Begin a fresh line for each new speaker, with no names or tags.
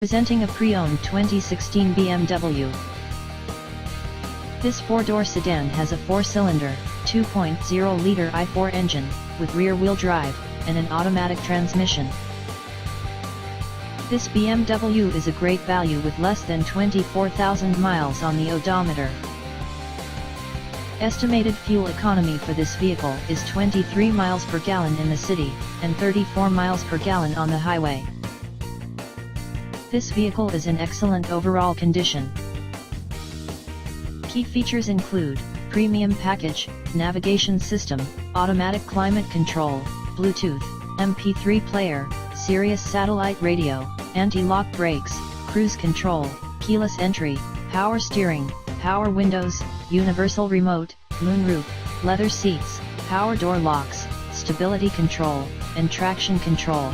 Presenting a pre-owned 2016 BMW. This four-door sedan has a four-cylinder, 2.0-liter i4 engine, with rear-wheel drive, and an automatic transmission. This BMW is a great value with less than 24,000 miles on the odometer. Estimated fuel economy for this vehicle is 23 miles per gallon in the city, and 34 miles per gallon on the highway. This vehicle is in excellent overall condition. Key features include premium package, navigation system, automatic climate control, Bluetooth, MP3 player, Sirius satellite radio, anti-lock brakes, cruise control, keyless entry, power steering, power windows, universal remote, moonroof, leather seats, power door locks, stability control, and traction control.